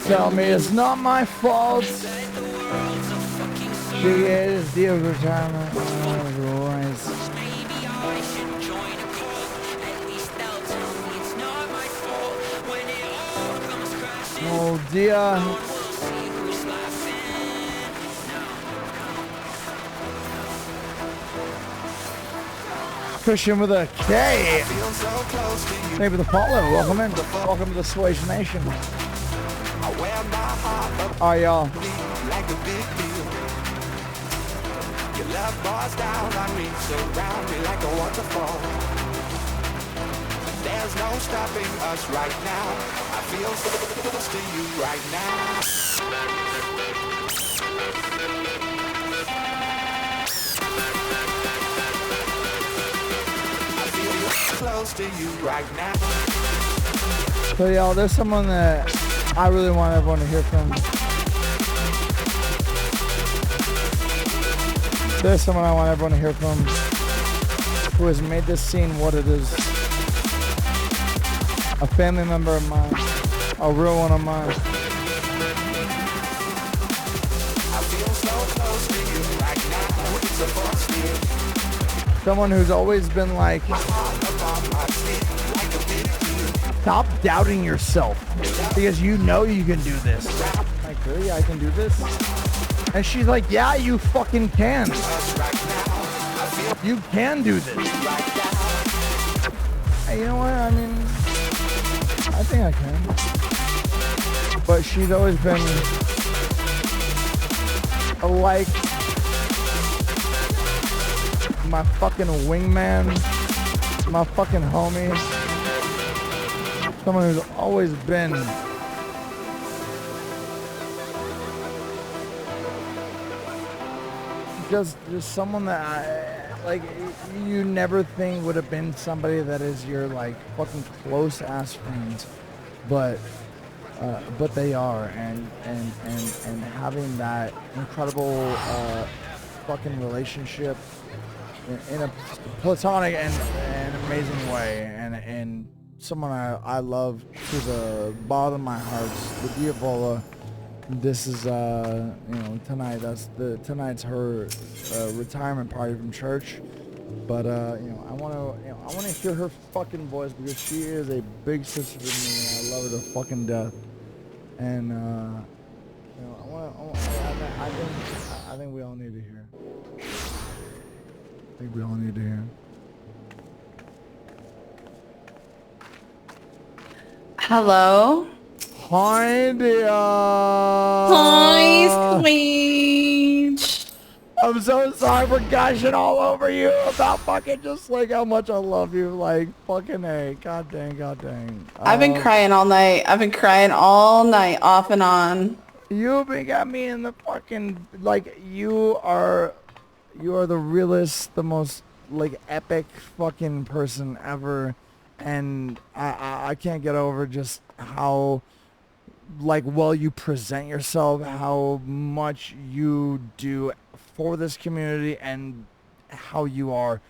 Tell me it's not my fault. She is the retirement. Oh dear. Christian with a K. Maybe the follow. Welcome in. Welcome to the Swage Nation. Alright, y'all. Your love bars down on me, surround me like a waterfall. There's no stopping us right now. I feel so close to you right now. I feel close to you right now. So y'all, there's someone that I really want everyone to hear from. There's someone I want everyone to hear from who has made this scene what it is. A family member of mine, a real one of mine. I feel so close to you right now. It's a force field. Someone who's always been like, stop doubting yourself because you know you can do this. Like, really? I can do this? And she's like, yeah, you fucking can. You can do this. Hey, you know what? I mean, I think I can. But she's always been like my fucking wingman, my fucking homie. Someone who's always been just someone that like you never think would have been somebody that is your like fucking close ass friends, but they are, and having that incredible fucking relationship in a platonic and amazing way, and someone I love to the bottom of my heart, the Diavola. This is tonight. Tonight's her retirement party from church, but I want to hear her fucking voice because she is a big sister to me, and I love her to fucking death. And I think we all need to hear. I think we all need to hear. Hello. Hi, dear. Hi, Swage. I'm so sorry for gushing all over you about fucking just like how much I love you. Like fucking A. God dang, god dang. I've been crying all night. I've been crying all night, off and on. You've got me in the fucking like you are the realest, the most like epic fucking person ever, and I can't get over just how like well you present yourself, how much you do for this community, and how you are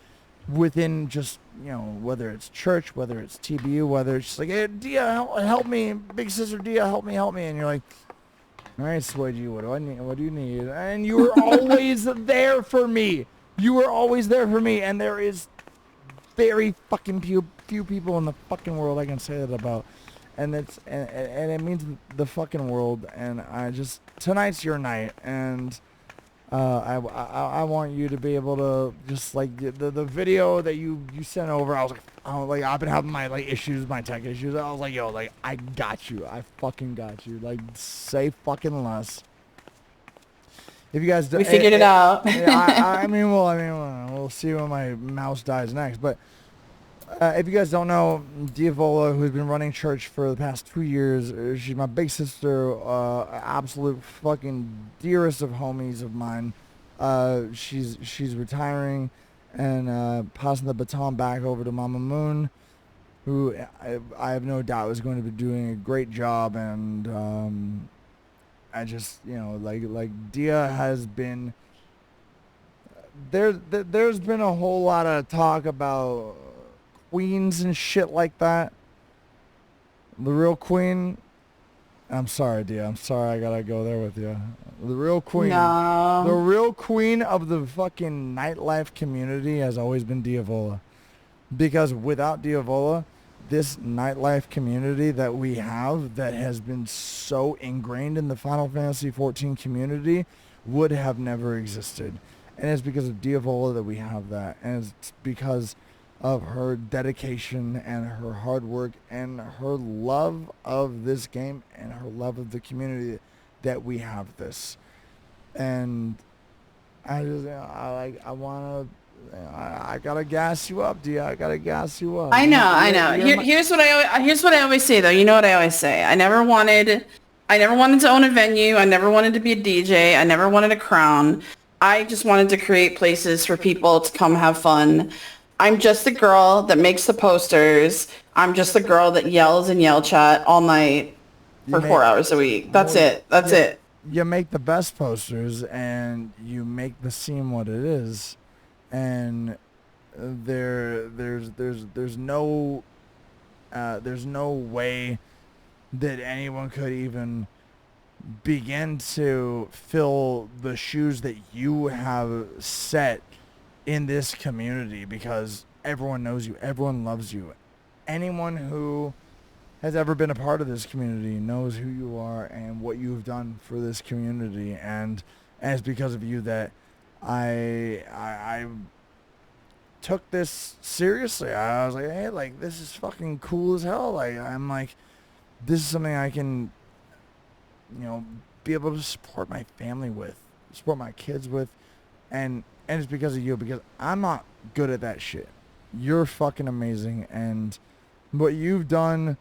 within just, whether it's church, whether it's TBU, whether it's just like, hey, Dia, help me, big sister Dia, help me, and you're like, all right, Swage, what do I need? What do you need? And you were always there for me. You were always there for me, and there is very fucking few people in the fucking world I can say that about. And it's and it means the fucking world, and tonight's your night, and I want you to be able to just like the video that you sent over. I was like, I've been having my like issues, my tech issues. I was like, yo, like I got you, I fucking got you. Like say fucking less. If you guys, we figured it out. I mean, we'll see when my mouse dies next, but. If you guys don't know, Diavola, who's been running church for the past 2 years, she's my big sister, absolute fucking dearest of homies of mine. She's retiring and passing the baton back over to Mama Moon, who I have no doubt is going to be doing a great job. And I just, like Dia has been. There's been a whole lot of talk about queens and shit like that. The real queen, I'm sorry, Dia. I'm sorry I gotta go there with you. The real queen, the No. real queen of the fucking nightlife community has always been Diavola. Because without Diavola, this nightlife community that we have that has been so ingrained in the Final Fantasy XIV community would have never existed. And it's because of Diavola that we have that. And it's because of her dedication and her hard work and her love of this game and her love of the community that we have this. And I just, I want to, I gotta gas you up, D. I gotta gas you up. I know, I know. You're my, Here's what I always say though. You know what I always say. I never wanted to own a venue. I never wanted to be a DJ. I never wanted a crown. I just wanted to create places for people to come have fun. I'm just the girl that makes the posters. I'm just the girl that yells and yell chat all night you for make, 4 hours a week. That's well, it. That's you, it. you make the best posters and you make the scene what it is. And there's no way that anyone could even begin to fill the shoes that you have set in this community because everyone knows you, everyone loves you. Anyone who has ever been a part of this community knows who you are and what you've done for this community, and it's because of you that I took this seriously. I was like, hey, like this is fucking cool as hell. Like I'm like, this is something I can, be able to support my family with, support my kids with, and it's because of you, because I'm not good at that shit. You're fucking amazing, and what you've done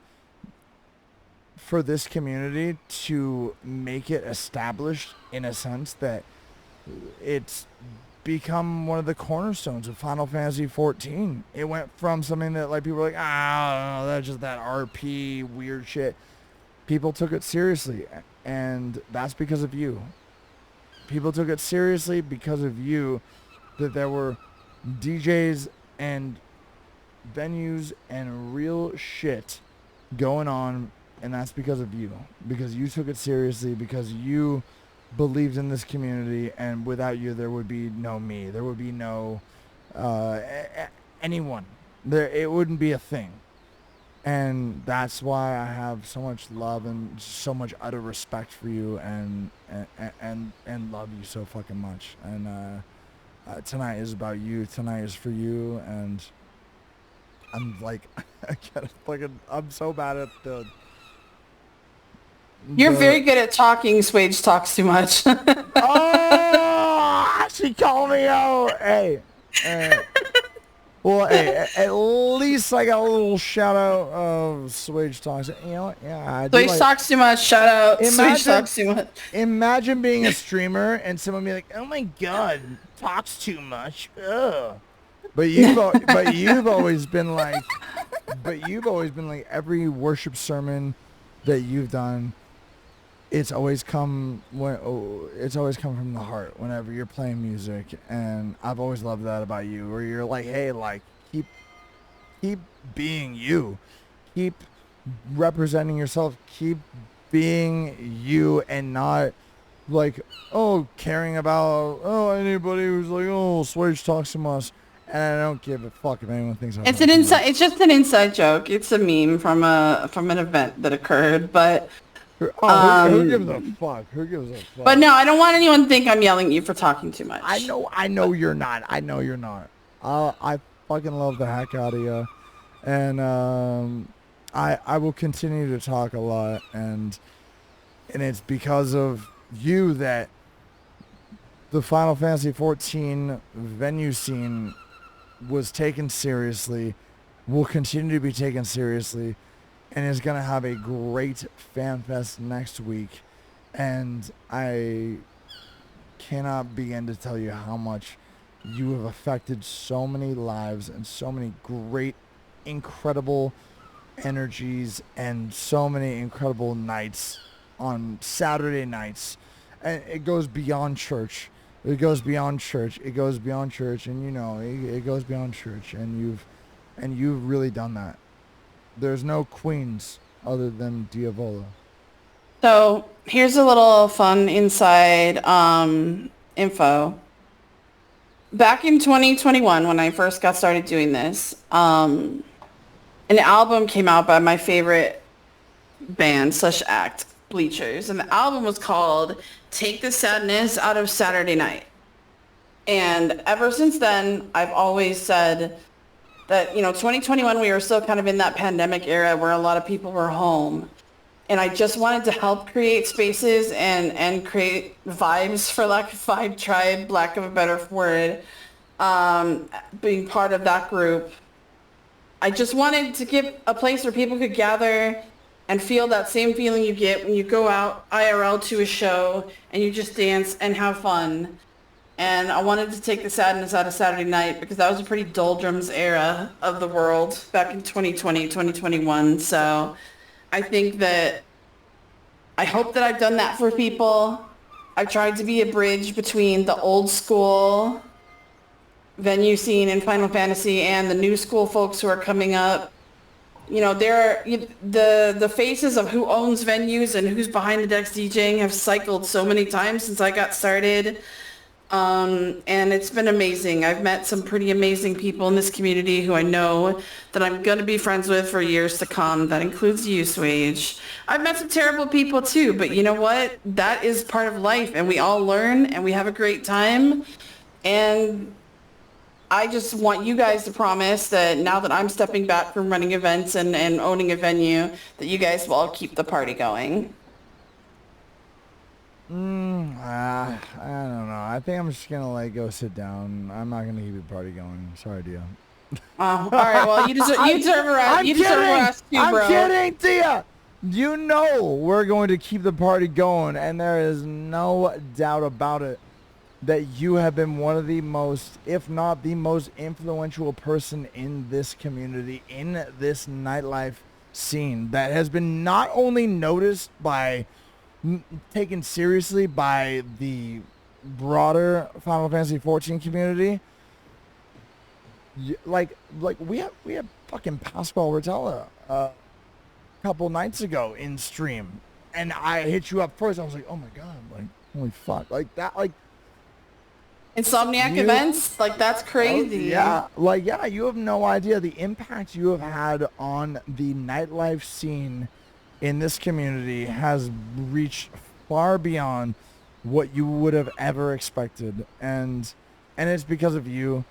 for this community to make it established in a sense that it's become one of the cornerstones of Final Fantasy XIV. It went from something that like people were like, I don't know, that's just that RP weird shit. People took it seriously, and that's because of you. People took it seriously because of you, that there were DJs and venues and real shit going on, and that's because of you. Because you took it seriously, because you believed in this community, and without you there would be no me. There would be no anyone. It wouldn't be a thing. And that's why I have so much love and so much utter respect for you, and love you so fucking much. And tonight is about you. Tonight is for you. And I'm like, I'm so bad at You're very good at talking. Swage talks too much. Oh, she called me out. Hey. Well, hey, at least I got a little shout out of Swage Talks. You know what? Yeah, I do. Swage talks too much. Shout out. Swage talks too much. Imagine being a streamer and someone be like, "Oh my God, talks too much." Ugh. But you've always been like, every worship sermon that you've done. It's always come from the heart whenever you're playing music, and I've always loved that about you. Where you're like, hey, like keep being you, keep representing yourself, keep being you, and not like caring about anybody who's like Swage talks to us, and I don't give a fuck if anyone thinks I'm. It's just an inside joke. It's a meme from an event that occurred, but. Who gives a fuck? Who gives a fuck? But no, I don't want anyone to think I'm yelling at you for talking too much. I know you're not. I know you're not. I fucking love the heck out of you, and I will continue to talk a lot, and it's because of you that the Final Fantasy XIV venue scene was taken seriously, will continue to be taken seriously, and is going to have a great fan fest next week. And I cannot begin to tell you how much you have affected so many lives and so many great, incredible energies and so many incredible nights on Saturday nights. And it goes beyond church. It goes beyond church. It goes beyond church. And it goes beyond church. And you've really done that. There's no queens other than Diavola. So here's a little fun inside info. Back in 2021, when I first got started doing this, an album came out by my favorite band slash act, Bleachers, and the album was called "Take the Sadness Out of Saturday Night." And ever since then, I've always said that, 2021, we were still kind of in that pandemic era where a lot of people were home. And I just wanted to help create spaces and create vibes, for lack of Vibe Tribe, lack of a better word, being part of that group. I just wanted to give a place where people could gather and feel that same feeling you get when you go out IRL to a show and you just dance and have fun. And I wanted to take the sadness out of Saturday night because that was a pretty doldrums era of the world back in 2020, 2021. So I think that I hope that I've done that for people. I've tried to be a bridge between the old school venue scene in Final Fantasy and the new school folks who are coming up. The faces of who owns venues and who's behind the decks DJing have cycled so many times since I got started. And it's been amazing. I've met some pretty amazing people in this community who I know that I'm going to be friends with for years to come. That includes you, Swage. I've met some terrible people too, but you know what? That is part of life, and we all learn and we have a great time. And I just want you guys to promise that now that I'm stepping back from running events and owning a venue, that you guys will all keep the party going. I don't know. I think I'm just gonna go sit down. I'm not gonna keep the party going. Sorry, Dia. All right. Well, you deserve a rest. You deserve a rest too, bro. I'm kidding, Dia. You know we're going to keep the party going, and there is no doubt about it that you have been one of the most, if not the most influential person in this community, in this nightlife scene that has been not only noticed by, taken seriously by the broader Final Fantasy 14 community. Like we have fucking Pascal Rotella a couple nights ago in stream, and I hit you up first. I was like, oh my god, like holy fuck, like that, like Insomniac events, like that's crazy. Yeah, you have no idea the impact you have had on the nightlife scene in this community has reached far beyond what you would have ever expected, and it's because of you,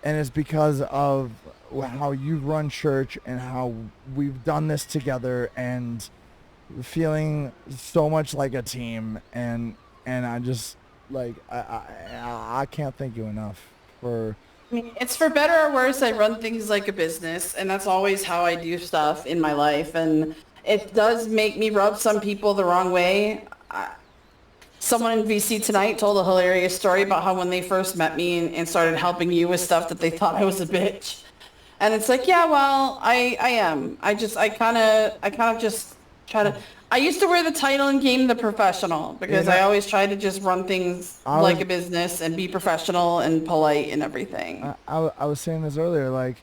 and it's because of how you run church and how we've done this together and feeling so much like a team, and I just I can't thank you enough for. I mean, it's for better or worse. I run things like a business, and that's always how I do stuff in my life. And it does make me rub some people the wrong way. Someone in VC tonight told a hilarious story about how when they first met me and started helping you with stuff that they thought I was a bitch. And it's like, yeah, well, I am. I kind of just try to. I used to wear the title in game the professional because I always try to just run things like a business and be professional and polite and everything. I was saying this earlier,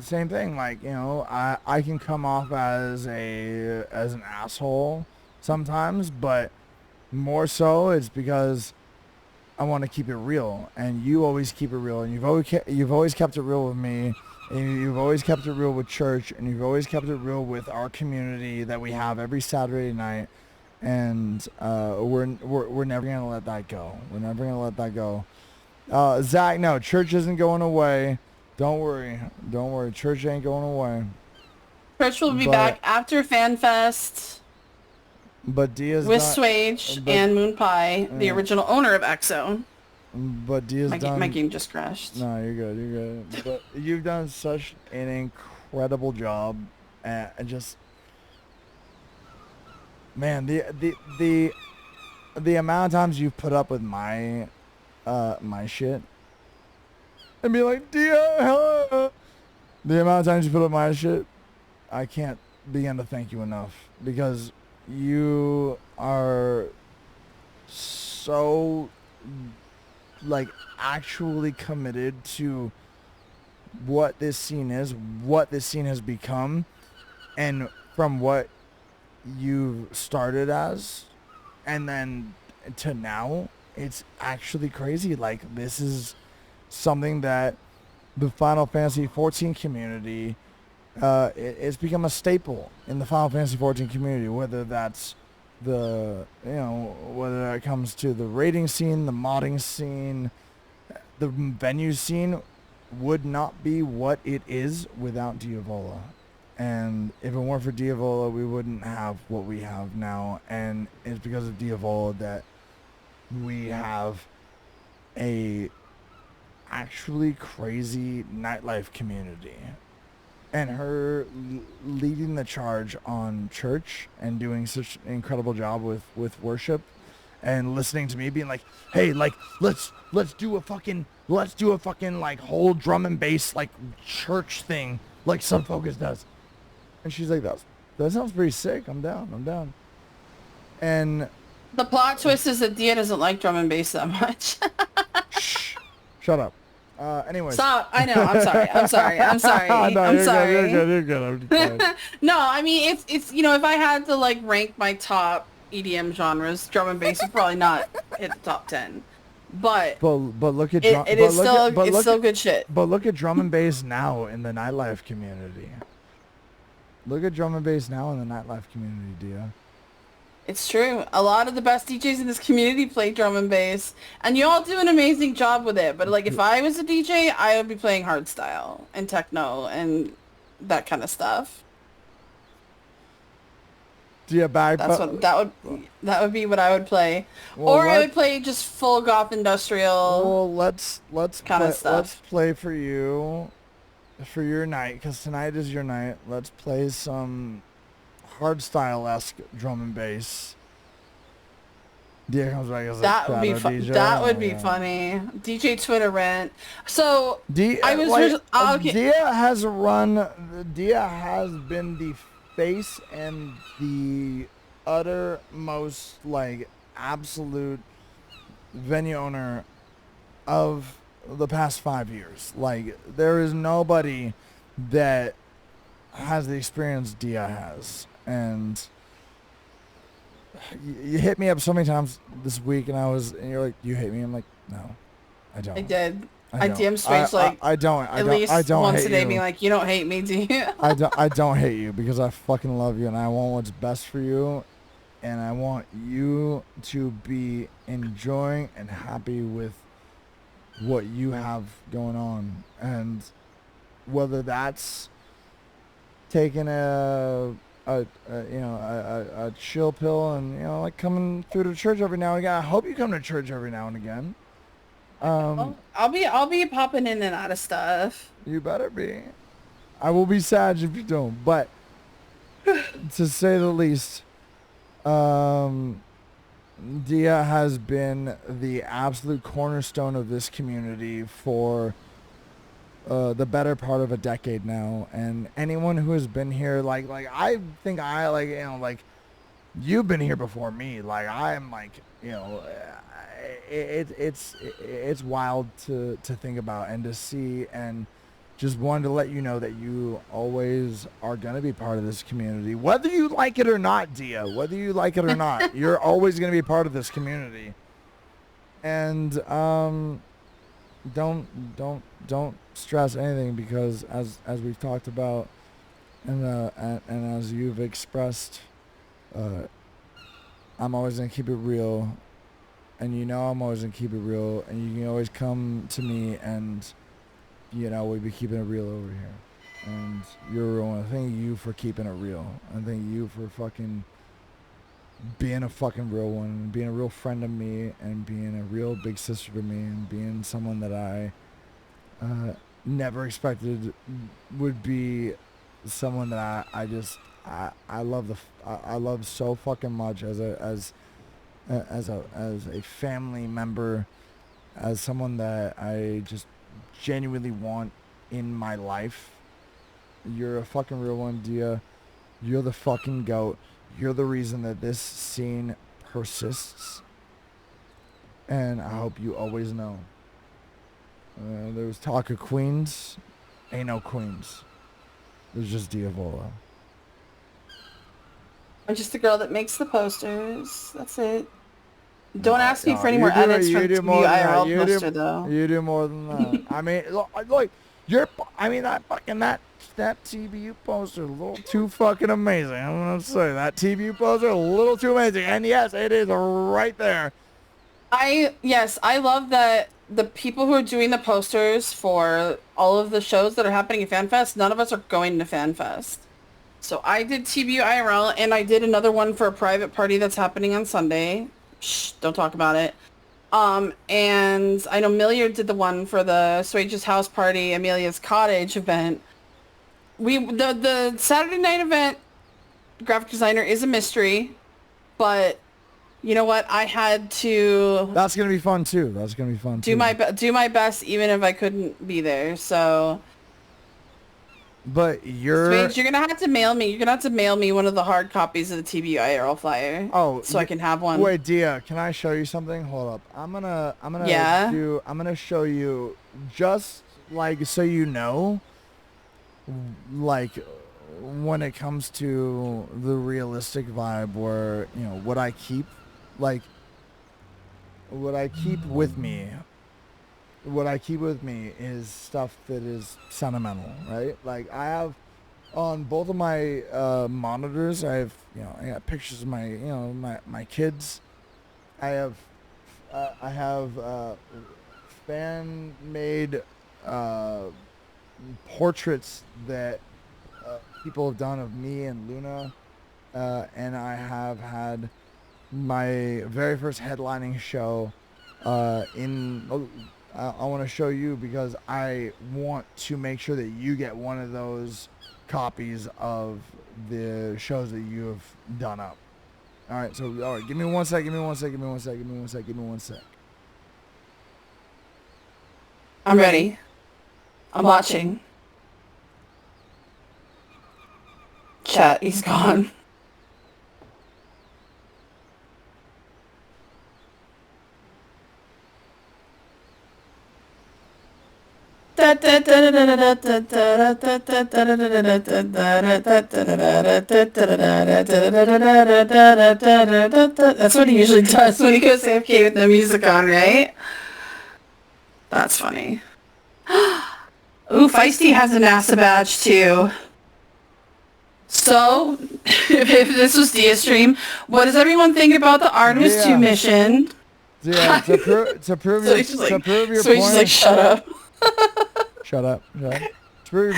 same thing. I can come off as an asshole sometimes, but more so it's because I want to keep it real, and you always keep it real, and you've always kept it real with me. And you've always kept it real with church, and you've always kept it real with our community that we have every Saturday night, and we're never gonna let that go. We're never gonna let that go. Zach, no, church isn't going away. Don't worry, church ain't going away. Church will be back after FanFest. But Dia's with Swage and Moon Pie, the original owner of EXO. But Dia's my game just crashed. No, you're good. But you've done such an incredible job, and just, man, the amount of times you've put up with my shit, and be like, Dia, hello. The amount of times you put up my shit, I can't begin to thank you enough, because you are so actually committed to what this scene is, what this scene has become, and from what you started as, and then to now, it's actually crazy. Like, this is something that the Final Fantasy 14 community, it's become a staple in the Final Fantasy 14 community, whether that's whether it comes to the raiding scene, the modding scene, the venue scene would not be what it is without Diavola. And if it weren't for Diavola, we wouldn't have what we have now. And it's because of Diavola that we have a actually crazy nightlife community. And her leading the charge on church and doing such an incredible job with worship and listening to me being like, hey, like, let's do a fucking like whole drum and bass like church thing like Sun Focus does. And she's like, that sounds pretty sick. I'm down. And The plot twist is that Dia doesn't like drum and bass that much. shh, shut up. Anyways. Stop. I know. I'm sorry. I'm sorry. No, I'm you're sorry. Good, you're good. No, I mean, it's if I had to like rank my top EDM genres, drum and bass is probably not hit the top 10. But look at it's still good shit. But look at drum and bass now in the nightlife community. Look at drum and bass now in the nightlife community, Dia. It's true. A lot of the best DJs in this community play drum and bass, and you all do an amazing job with it. But like, if I was a DJ, I would be playing hardstyle and techno and that kind of stuff. Dia, back. That would be what I would play, I would play just full goth industrial. Well, let's kind of stuff. Let's play for you, for your night, because tonight is your night. Let's play some hardstyle-esque drum and bass. Dia comes back as that would be DJ. That would be funny. DJ Twitter rant. So Dia has been the face and the uttermost like absolute venue owner of the past 5 years. Like, there is nobody that has the experience Dia has. And you hit me up so many times this week, and you're like, you hate me? I'm like, no, I don't. I did. I DM Swage at least once a day, being like, you don't hate me, do you? I don't hate you, because I fucking love you, and I want what's best for you, and I want you to be enjoying and happy with what you have going on. And whether that's taking a chill pill and like coming through to church every now and again. I hope you come to church every now and again. I'll be popping in and out of stuff. You better be. I will be sad if you don't. But to say the least, Dia has been the absolute cornerstone of this community for the better part of a decade now. And anyone who has been here, like I think you've been here before me. Like, I'm like, it's wild to think about and to see, and just wanted to let you know that you always are going to be part of this community, whether you like it or not, Dia. Whether you like it or not, you're always going to be part of this community. And don't stress anything, because as we've talked about, and as you've expressed, I'm always gonna keep it real, and I'm always gonna keep it real, and you can always come to me, and we'll be keeping it real over here. And you're a real one. Thank you for keeping it real, and thank you for fucking being a fucking real one, and being a real friend to me, and being a real big sister to me, and being someone that I never expected would be someone that I love so fucking much as a family member, as someone that I just genuinely want in my life. You're a fucking real one, Dia. You're the fucking GOAT. You're the reason that this scene persists, and I hope you always know. There was talk of queens. Ain't no queens. There's just Diavola. I'm just the girl that makes the posters. That's it. Don't ask me No, for any more edits for the do TV more than that. IRL poster, though. You do more than that. I mean, look, I mean, that TBU poster, a little too fucking amazing. I'm gonna say that TBU poster, a little too amazing. And yes, it is right there. Yes, I love that the people who are doing the posters for all of the shows that are happening at FanFest, none of us are going to FanFest. So I did TBU IRL, and I did another one for a private party that's happening on Sunday. Shh, don't talk about it. And I know Milliard did the one for the Swage's house party, Amelia's cottage event. The Saturday night event graphic designer is a mystery, but you know what? I had to. That's gonna be fun too. Do my best, even if I couldn't be there. So. But Swage, you're gonna have to mail me. You're gonna have to mail me one of the hard copies of the TBU IRL flyer. Oh, so I can have one. Wait, Dia, can I show you something? Hold up. I'm gonna show you just like so you know, like when it comes to the realistic vibe, where you know what I keep with me. What I keep with me is stuff that is sentimental, right? Like I have on both of my monitors, I got pictures of my kids. I have fan made portraits that people have done of me and Luna, and I have had my very first headlining show I want to show you because I want to make sure that you get one of those copies of the shows that you have done up. All right, give me one sec. I'm ready. I'm watching. Chat, he's gone. That's what he usually does when he goes AFK with the music on, right? That's funny. Ooh, Feisty has a NASA badge too. So, if this was Dia stream, what does everyone think about the Artemis 2 mission? Yeah, to prove your So point. he's just like, shut up. Shut up. To prove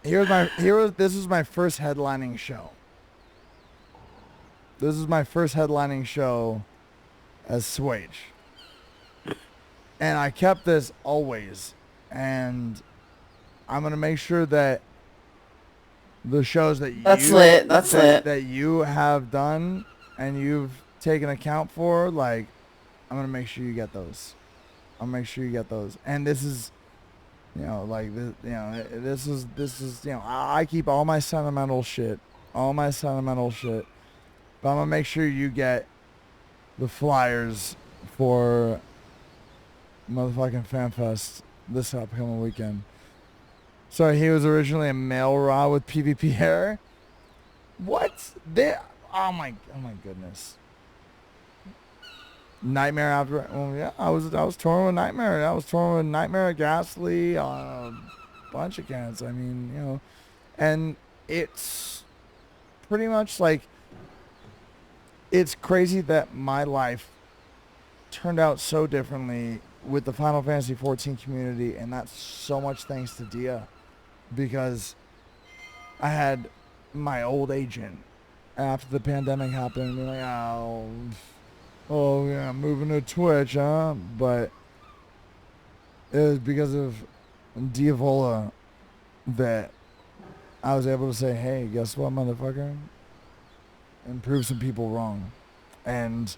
your point. This is my first headlining show. This is my first headlining show as Swage. And I kept this always. And I'm going to make sure that the shows that that you have done and you've taken account for, like, I'm going to make sure you get those. And this is, this is, I keep all my sentimental shit. But I'm going to make sure you get the flyers for motherfucking FanFest this upcoming weekend. So he was originally a male Raw with PvP hair. What? Oh my goodness. Nightmare after. Oh yeah, I was touring with Nightmare. I was touring with Nightmare, Ghastly, a bunch of cats. I mean, and it's pretty much like it's crazy that my life turned out so differently with the Final Fantasy XIV community, and that's so much thanks to Dia, because I had my old agent after the pandemic happened, be like, oh yeah, moving to Twitch, huh? But it was because of Diavola that I was able to say, hey, guess what, motherfucker? And prove some people wrong. And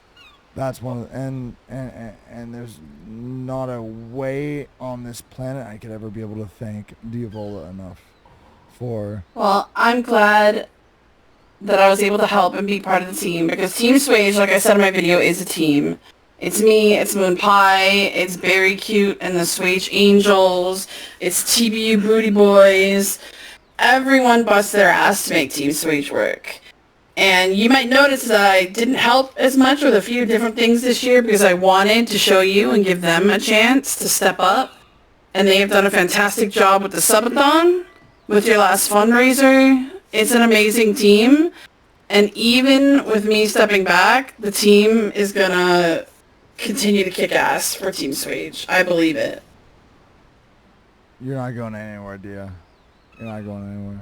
that's one of the, and there's not a way on this planet I could ever be able to thank Diavola enough for. Well, I'm glad that I was able to help and be part of the team, because Team Swage, like I said in my video, is a team. It's me, it's Moon Pie, it's Berry Cute and the Swage Angels, it's TBU Booty Boys. Everyone busts their ass to make Team Swage work. And you might notice that I didn't help as much with a few different things this year because I wanted to show you and give them a chance to step up. And they have done a fantastic job with the subathon, with your last fundraiser. It's an amazing team. And even with me stepping back, the team is gonna continue to kick ass for Team Swage. I believe it. You're not going anywhere, Dia. You're not going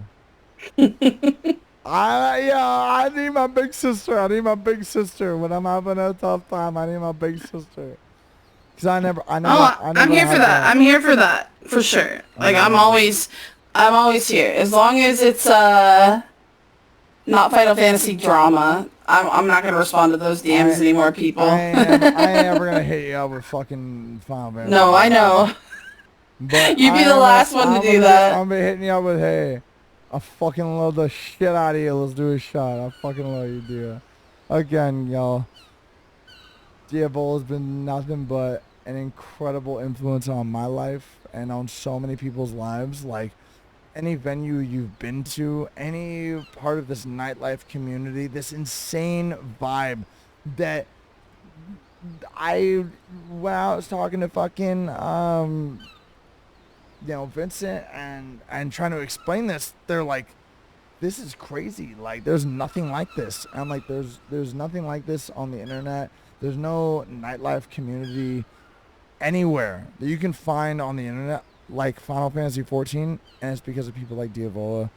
anywhere. I need my big sister. I need my big sister when I'm having a tough time. I need my big sister. Cause I never I'm here for that. I'm here for that for sure. Like I'm always here as long as it's not Final Fantasy drama. I'm not gonna respond to those DMs anymore, people. I ain't ever gonna hit you up with fucking Final Fantasy. No, I know. But You'd be the last one to do that. I'm gonna be hitting you up with, hey, I fucking love the shit out of you. Let's do a shot. I fucking love you, Dia. Again, y'all. Diavola has been nothing but an incredible influence on my life and on so many people's lives. Like, any venue you've been to, any part of this nightlife community, this insane vibe that when I was talking to fucking, Vincent and trying to explain this, they're like, this is crazy. Like, there's nothing like this. And I'm like, there's nothing like this on the internet. There's no nightlife community anywhere that you can find on the internet like Final Fantasy XIV, and it's because of people like Diavola,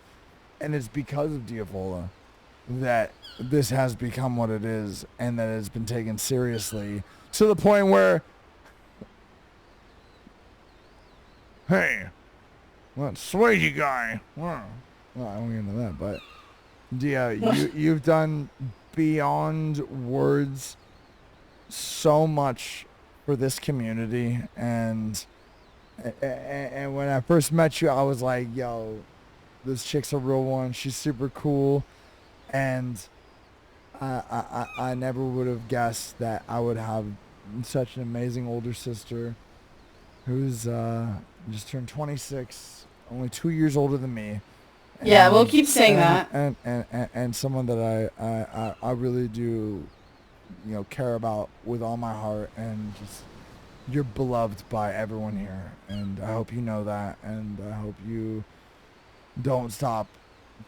and it's because of Diavola that this has become what it is, and that it's been taken seriously to the point where, hey, what Swage guy? Well, I won't get into that, but Dia, you've done beyond words so much for this community, and when I first met you, I was like, yo, this chick's a real one. She's super cool, and I never would have guessed that I would have such an amazing older sister who's just turned 26, only 2 years older than me. Yeah, we'll keep saying that. And someone that I really do, care about with all my heart, and just, you're beloved by everyone here, and I hope you know that, and I hope you don't stop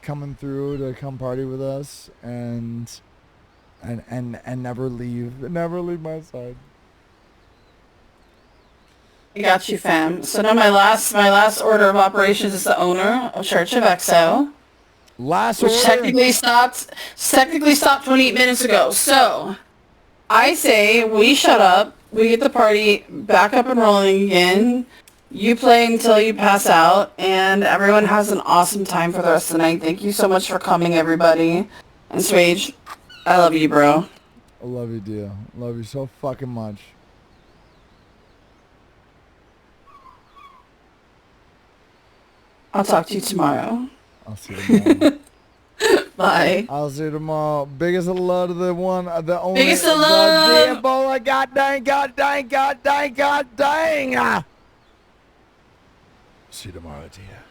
coming through to come party with us, and never leave my side. I got you, fam. So now my last order of operations is the owner of Church of EXO. Which technically stopped 28 minutes ago. So I say we shut up. We get the party back up and rolling again. You play until you pass out, and everyone has an awesome time for the rest of the night. Thank you so much for coming, everybody. And Swage, I love you, bro. I love you, Dia. Love you so fucking much. I'll talk to you tomorrow. I'll see you tomorrow. Bye. I'll see you tomorrow. Biggest of love to the one, the only. Biggest of love. Diavola, god dang. See you tomorrow, Dia.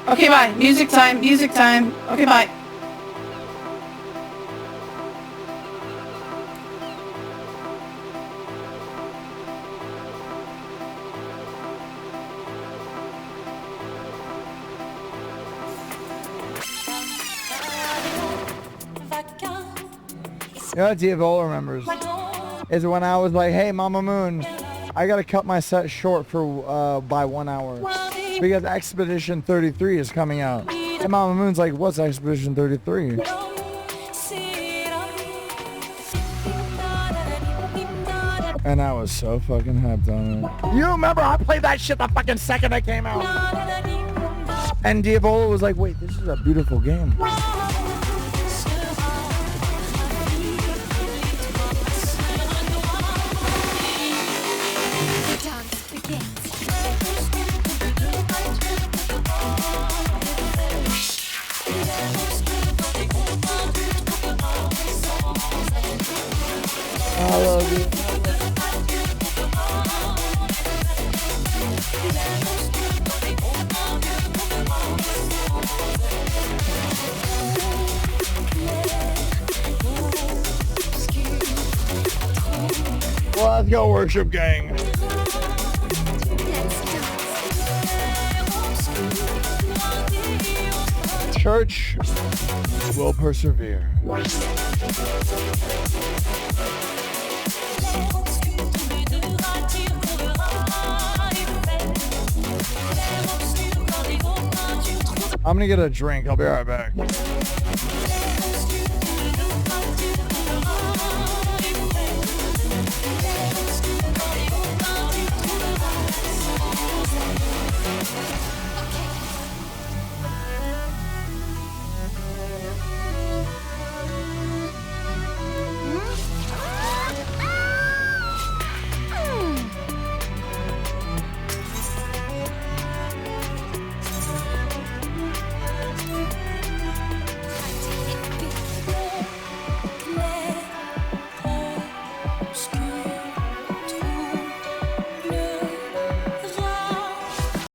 Okay, bye. Music time. Okay, bye. You know what Diavola remembers is when I was like, hey, Mama Moon, I gotta cut my set short for by 1 hour because Expedition 33 is coming out. And Mama Moon's like, what's Expedition 33? And I was so fucking hyped on it. You remember I played that shit the fucking second it came out. And Diavola was like, wait, this is a beautiful game. I love you. Let's go, worship gang. Church will persevere. I'm gonna get a drink. I'll be right back.